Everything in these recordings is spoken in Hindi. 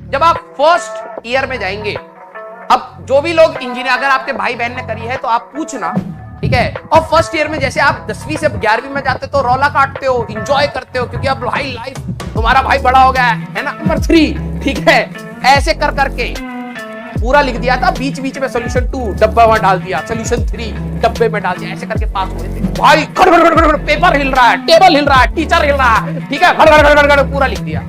जब आप फर्स्ट ईयर में जाएंगे, अब जो भी लोग इंजीनियर, अगर आपके भाई बहन ने करी है तो आप पूछना, ठीक है। और फर्स्ट ईयर में जैसे आप 10वीं से 11वीं में जाते तो रौला काटते हो, इंजॉय करते हो, क्योंकि अब भाई लाइफ तुम्हारा भाई बड़ा हो गया है ना। नंबर 3, ठीक है, ऐसे कर करके पूरा लिख दिया था, बीच बीच में सोल्यूशन 2 डब्बा में डाल दिया, सोल्यूशन 3 डब्बे में डाल दिया, ऐसे करके पास हुए थे भाई। पेपर हिल रहा है, टेबल हिल रहा है, टीचर हिल रहा है, ठीक है, पूरा लिख दिया।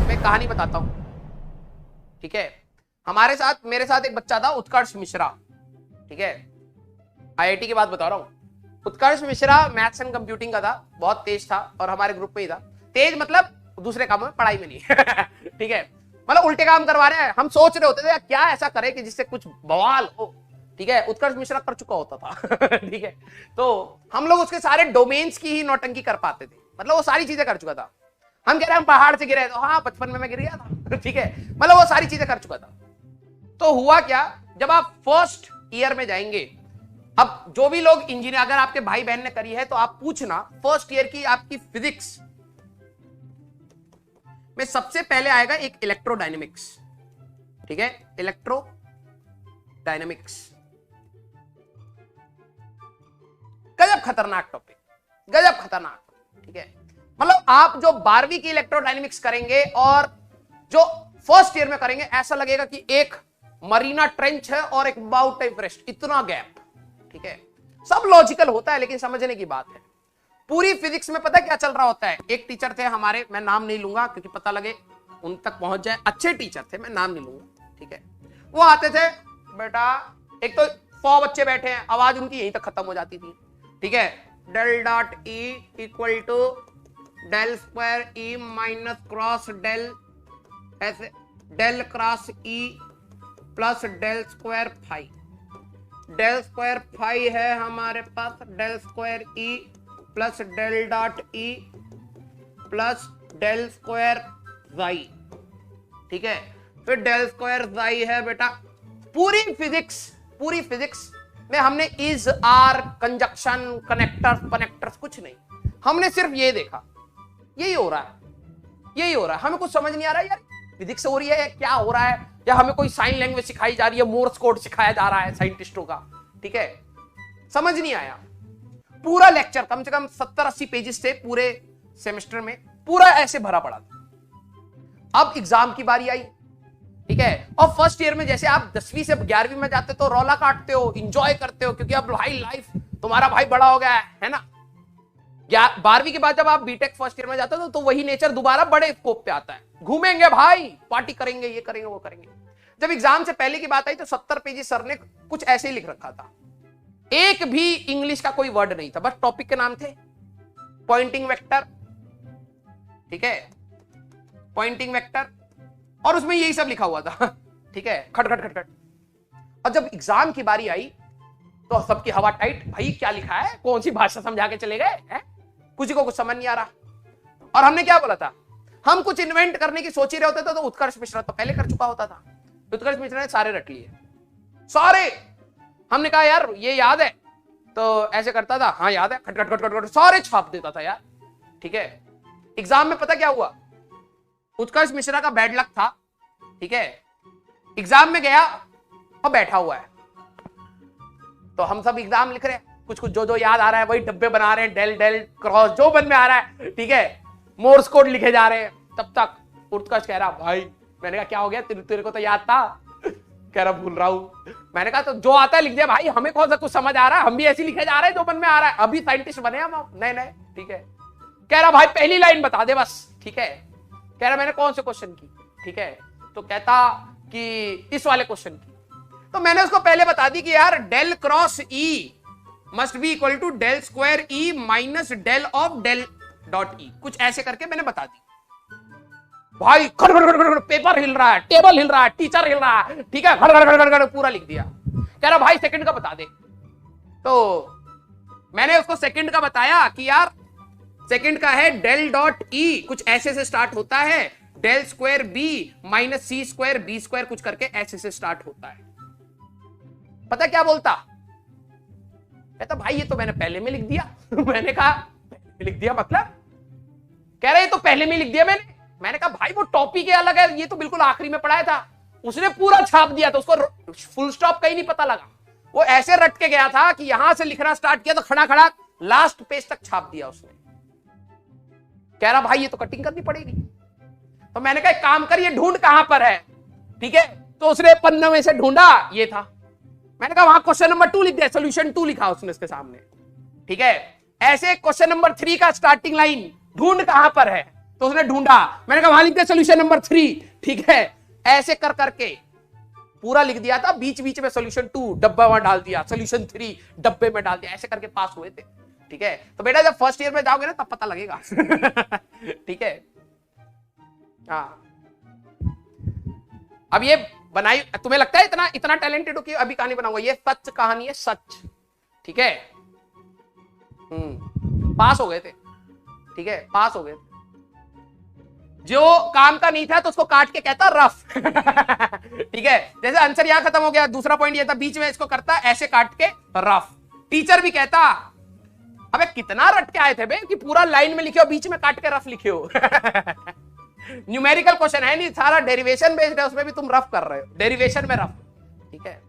मैं कहानी बताता हूं, ठीक है। हमारे साथ, मेरे साथ एक बच्चा था, उत्कर्ष मिश्रा, ठीक है, आईआईटी की बात बता रहा हूं। उत्कर्ष मिश्रा मैथ्स एंड कंप्यूटिंग का था, बहुत तेज था और हमारे ग्रुप में ही था। तेज मतलब दूसरे कामों में, पढ़ाई में नहीं ठीक है, मतलब उल्टे काम करवा रहे हैं। हम सोच रहे होते थे क्या ऐसा करे कि जिससे कुछ बवाल हो, ठीक है। उत्कर्ष मिश्रा कर चुका होता था ठीक है, तो हम लोग उसके सारे डोमेन्स की ही नौटंकी कर पाते थे, मतलब वो सारी चीजें कर चुका था। हम कह रहे हैं हम पहाड़ से गिरे, तो हाँ बचपन में मैं गिर गया था ठीक है, मतलब वो सारी चीजें कर चुका था। तो हुआ क्या, जब आप फर्स्ट ईयर में जाएंगे, अब जो भी लोग इंजीनियर, अगर आपके भाई बहन ने करी है तो आप पूछना, फर्स्ट ईयर की आपकी फिजिक्स में सबसे पहले आएगा एक इलेक्ट्रोडायनेमिक्स, ठीक है, इलेक्ट्रोडायनेमिक्स। गजब खतरनाक टॉपिक, गजब खतरनाक, ठीक है। मतलब आप जो 12वीं की इलेक्ट्रोडायनेमिक्स करेंगे और जो फर्स्ट ईयर में करेंगे, ऐसा लगेगा कि एक मरीना ट्रेंच है और एक माउंट एवरेस्ट, इतना गैप, ठीक है। सब लॉजिकल होता है लेकिन समझने की बात है। पूरी फिजिक्स में पता क्या चल रहा होता है। एक टीचर थे हमारे, मैं नाम नहीं लूंगा क्योंकि पता लगे उन तक पहुंच जाए, अच्छे टीचर थे, मैं नाम नहीं लूंगा, ठीक है। वो आते थे, बेटा एक तो 100 बच्चे बैठे हैं, आवाज उनकी यहीं तक खत्म हो जाती थी, ठीक है। Del dot E equal to del square E minus cross del, ऐसे del cross E plus del square phi. Del square phi है हमारे पास, del square E plus del dot E plus del square जाई, ठीक है। फिर डेल स्क्वायर जाई है बेटा। पूरी फिजिक्स में हमने इज, आर, कंजक्शन, कनेक्टर्स कुछ नहीं, हमने सिर्फ ये देखा, यही हो रहा है, हमें कुछ समझ नहीं आ रहा है यार, फिजिक्स हो रही है क्या हो रहा है, या हमें कोई साइन लैंग्वेज सिखाई जा रही है, मोर्स कोड सिखाया जा रहा है साइंटिस्टों का, ठीक है। समझ नहीं आया। पूरा लेक्चर कम से कम 70-80 पेजेस थे पूरे सेमेस्टर में, पूरा ऐसे भरा पड़ा था। अब एग्जाम की बारी आई, ठीक है। और फर्स्ट ईयर में जैसे आप 10वीं से 11वीं में जाते तो रौला काटते हो, इंजॉय करते हो, क्योंकि अब भाई लाइफ तुम्हारा भाई बड़ा हो गया है ना। 12वीं के बाद जब आप बीटेक फर्स्ट ईयर में जाते हो तो वही नेचर दोबारा बड़े स्कोप पे आता है, घूमेंगे भाई, पार्टी करेंगे, ये करेंगे वो करेंगे। जब एग्जाम से पहले की बात आई तो 70 पेजेस सर ने कुछ ऐसे ही लिख रखा था, एक भी इंग्लिश का कोई वर्ड नहीं था, बस टॉपिक के नाम थे, पॉइंटिंग वेक्टर, ठीक है, पॉइंटिंग वेक्टर, और उसमें यही सब लिखा हुआ था, ठीक है, खट खट खट खट। और जब एग्जाम की बारी आई तो सबकी हवा टाइट, भाई क्या लिखा है, कौन सी भाषा समझा के चले गए, किसी को कुछ समझ नहीं आ रहा। और हमने क्या बोला था, हम कुछ इन्वेंट करने की सोच ही रहे होते थे, तो उत्कर्ष मिश्रा तो पहले कर चुका होता था। उत्कर्ष मिश्रा ने सारे रट लिए, सारे। हमने कहा यार ये याद है, तो ऐसे करता था, हाँ याद है, खट खट खट खट खट सारे छाप देता था यार, ठीक है। एग्जाम में पता क्या हुआ, उत्कर्ष मिश्रा का बैड लक था, ठीक है। एग्जाम में गया और बैठा हुआ है, तो हम सब एग्जाम लिख रहे हैं, कुछ कुछ जो जो याद आ रहा है वही डब्बे बना रहे हैं, डेल डेल क्रॉस जो मन में आ रहा है, ठीक है, मोर्स कोड लिखे जा रहे हैं। तब तक उत्कर्ष कह रहा, भाई, मैंने कहा क्या हो गया, तेरे को तो याद था, कह रहा भूल रहा हूं। मैंने कहा तो जो आता है लिख दिया भाई, हमें कौन सा कुछ समझ आ रहा है, हम भी ऐसे लिखे जा रहे हैं जो मन में आ रहा है, अभी साइंटिस्ट बने हम नए नए, ठीक है। कह रहा भाई पहली लाइन बता दे बस, ठीक है। कह रहा मैंने कौन से क्वेश्चन की, ठीक है। तो कहता कि इस वाले क्वेश्चन की। तो मैंने उसको पहले बता दी कि यार del cross E must be equal to del square E minus del of del dot E, कुछ ऐसे करके मैंने बता दी। भाई पेपर हिल रहा है, टेबल हिल रहा है, टीचर हिल रहा है, ठीक है, पूरा लिख दिया। कह रहा भाई सेकंड का बता दे। तो मैंने उसको सेकंड का बताया कि यार सेकंड का है डेल डॉट ई, कुछ ऐसे से स्टार्ट होता है, डेल स्क्वायर बी माइनस सी स्क्वायर बी स्क्वायर, कुछ करके ऐसे से स्टार्ट होता है। पता क्या बोलता, कहता भाई ये तो मैंने पहले में लिख दिया मैंने कहा पहले में लिख दिया मतलब कह रहे ये तो पहले में लिख दिया मैंने कहा भाई वो टॉपिक अलग है, ये तो बिल्कुल आखिरी में पढ़ाया था। उसने पूरा छाप दिया था, उसको फुल स्टॉप कहीं नहीं पता लगा। वो ऐसे रट के गया था कि यहां से लिखना स्टार्ट किया तो खड़ा खड़ा लास्ट पेज तक छाप दिया उसने। कह रहा भाई ये तो कटिंग करनी पड़ेगी। तो मैंने कहा एक काम कर, ये ढूंढ कहां पर है, ठीक है। तो उसने पन्ने में से ढूंढा, ये था। मैंने कहा वहां क्वेश्चन नंबर 2 लिख दिया, सोल्यूशन 2 लिखा उसने इसके सामने, ठीक है। ऐसे क्वेश्चन नंबर 3 का स्टार्टिंग लाइन ढूंढ कहां पर है, तो उसने ढूंढा, मैंने कहा वहां लिख दिया सोल्यूशन नंबर 3, ठीक है। ऐसे कर करके पूरा लिख दिया था, बीच बीच में सोल्यूशन 2 डब्बा वहां डाल दिया, सोल्यूशन 3 डब्बे में डाल दिया, ऐसे करके पास हुए थे, ठीक है। तो बेटा जब फर्स्ट ईयर में जाओगे ना तब पता लगेगा ठीक है। हाँ अब ये बनाई, तुम्हें लगता है इतना इतना टैलेंटेड हो कि अभी कहानी बनाऊंगा, ये सच कहानी है, सच, ठीक है। पास हो गए थे, ठीक है, पास हो गए थे। जो काम का नहीं था तो उसको काट के कहता रफ ठीक है। जैसे आंसर यहां खत्म हो गया, दूसरा पॉइंट ये था, बीच में इसको करता ऐसे काट के रफ। टीचर भी कहता अबे कितना रट के आए थे बे कि पूरा लाइन में लिखे हो, बीच में काट के रफ लिखे हो न्यूमेरिकल क्वेश्चन है नहीं, सारा डेरिवेशन बेस्ड है, उसमें भी तुम रफ कर रहे हो, डेरिवेशन में रफ, ठीक है।